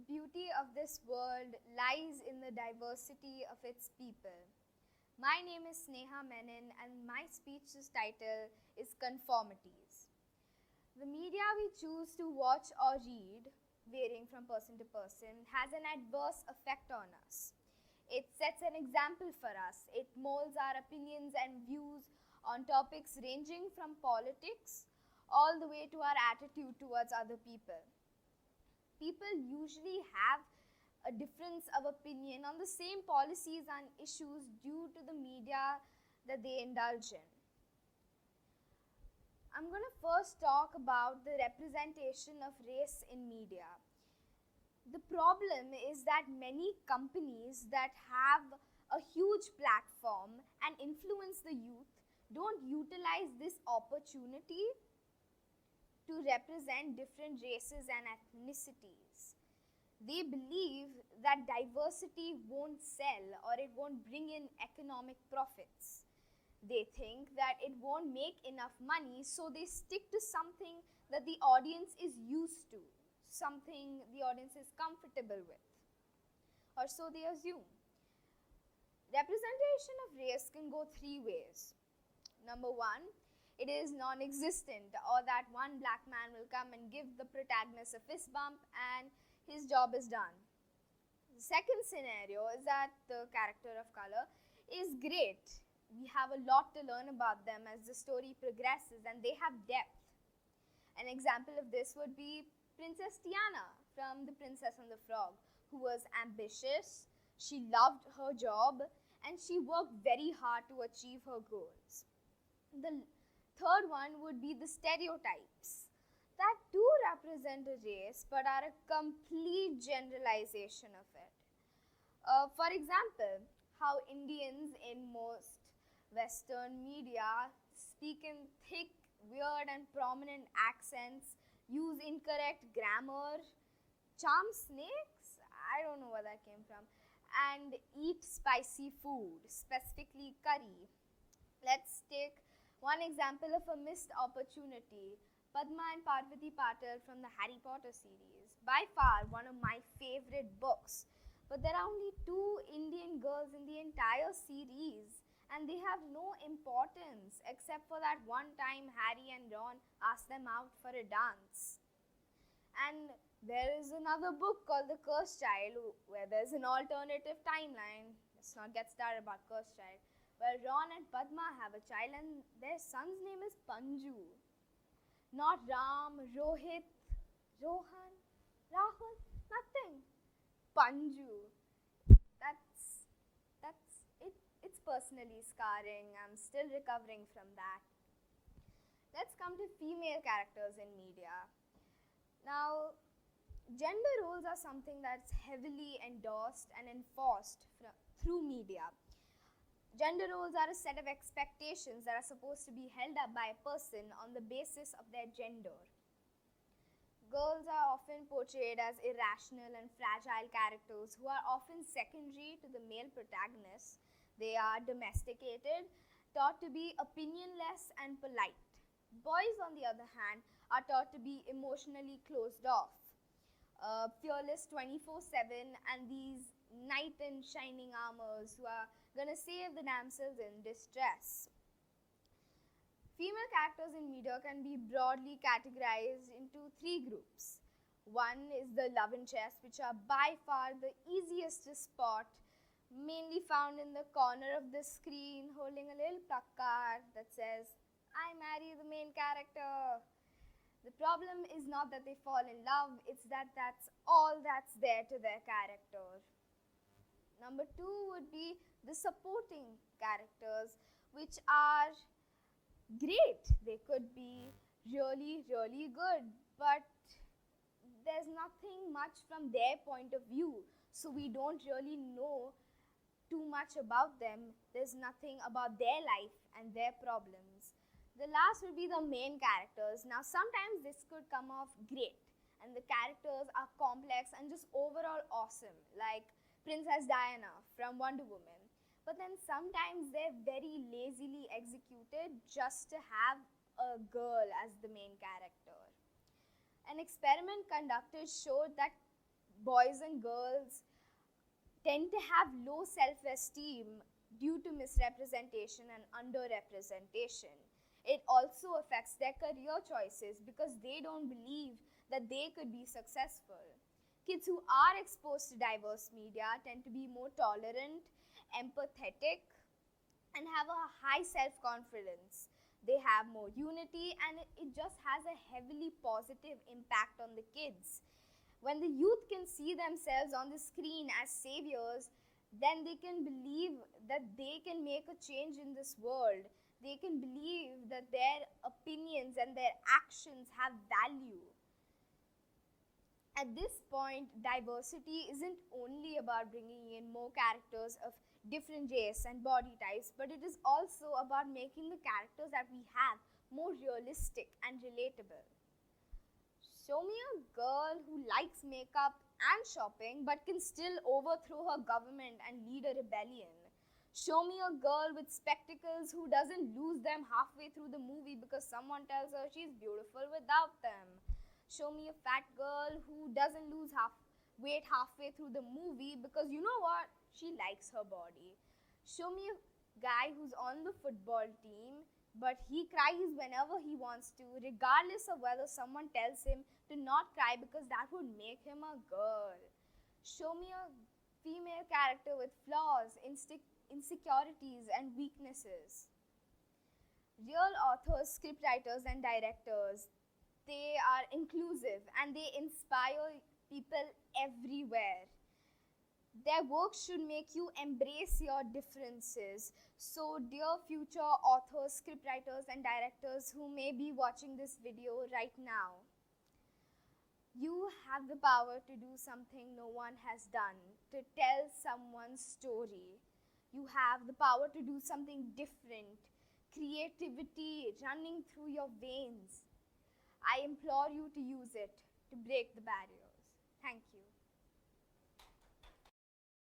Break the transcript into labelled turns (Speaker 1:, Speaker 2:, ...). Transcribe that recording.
Speaker 1: beauty of this world lies in the diversity of its people. My name is Sneha Menon and my speech's title is Conformities. The media we choose to watch or read, varying from person to person, has an adverse effect on us. It sets an example for us. It molds our opinions and views on topics ranging from politics all the way to our attitude towards other people. People usually have a difference of opinion on the same policies and issues due to the media that they indulge in. I'm going to first talk about the representation of race in media. The problem is that many companies that have a huge platform and influence the youth don't utilize this opportunity to represent different races and ethnicities. They believe that diversity won't sell or it won't bring in economic profits. They think that it won't make enough money, so they stick to something that the audience is used to, something the audience is comfortable with, or so they assume. Representation of race can go three ways. Number one, it is non-existent, or that one black man will come and give the protagonist a fist bump and his job is done. The second scenario is that the character of color is great. We have a lot to learn about them as the story progresses and they have depth. An example of this would be Princess Tiana from The Princess and the Frog, who was ambitious, she loved her job, and she worked very hard to achieve her goals. The third one would be the stereotypes that do represent a race but are a complete generalization of it. For example, how Indians in most Western media speak in thick, weird and prominent accents, use incorrect grammar, charm snakes, I don't know where that came from, and eat spicy food, specifically curry. Let's take one example of a missed opportunity. Padma and Parvati Patil from the Harry Potter series. By far one of my favorite books. But there are only two Indian girls in the entire series and they have no importance except for that one time Harry and Ron asked them out for a dance. And there is another book called The Cursed Child where there's an alternative timeline. Let's not get started about Cursed Child. Where Ron and Padma have a child and their son's name is Panju. Not Ram, Rohit, Rohan, Rahul, nothing. Panju. It's personally scarring. I'm still recovering from that. Let's come to female characters in media. Now, gender roles are something that's heavily endorsed and enforced through media. Gender roles are a set of expectations that are supposed to be held up by a person on the basis of their gender. Girls are often portrayed as irrational and fragile characters who are often secondary to the male protagonists. They are domesticated, taught to be opinionless and polite. Boys, on the other hand, are taught to be emotionally closed off, fearless 24/7, and these knight in shining armors who are going to save the damsels in distress. Female characters in media can be broadly categorized into three groups. One is the love interest, which are by far the easiest to spot, mainly found in the corner of the screen holding a little placard that says, "I marry the main character." The problem is not that they fall in love, it's that that's all that's there to their character. Number two would be the supporting characters, which are great. They could be really, really good, but there's nothing much from their point of view, so we don't really know too much about them. There's nothing about their life and their problems. The last will be the main characters. Now, sometimes this could come off great, and the characters are complex and just overall awesome, like Princess Diana from Wonder Woman. But then sometimes they're very lazily executed just to have a girl as the main character. An experiment conducted showed that boys and girls tend to have low self-esteem due to misrepresentation and underrepresentation. It also affects their career choices because they don't believe that they could be successful. Kids who are exposed to diverse media tend to be more tolerant, empathetic, and have a high self-confidence. They have more unity, and it just has a heavily positive impact on the kids. When the youth can see themselves on the screen as saviors, then they can believe that they can make a change in this world. They can believe that their opinions and their actions have value. At this point, diversity isn't only about bringing in more characters of different race and body types, but it is also about making the characters that we have more realistic and relatable. Show me a girl who likes makeup and shopping but can still overthrow her government and lead a rebellion. Show me a girl with spectacles who doesn't lose them halfway through the movie because someone tells her she's beautiful without them. Show me a fat girl who doesn't lose weight halfway through the movie because you know what? She likes her body. Show me a guy who's on the football team but he cries whenever he wants to, regardless of whether someone tells him to not cry because that would make him a girl. Show me a female character with flaws, insecurities, and weaknesses. Real authors, scriptwriters, and directors, they are inclusive and they inspire people everywhere. Their work should make you embrace your differences. So, dear future authors, scriptwriters, and directors who may be watching this video right now, you have the power to do something no one has done, to tell someone's story. You have the power to do something different, creativity running through your veins. I implore you to use it to break the barriers. Thank you.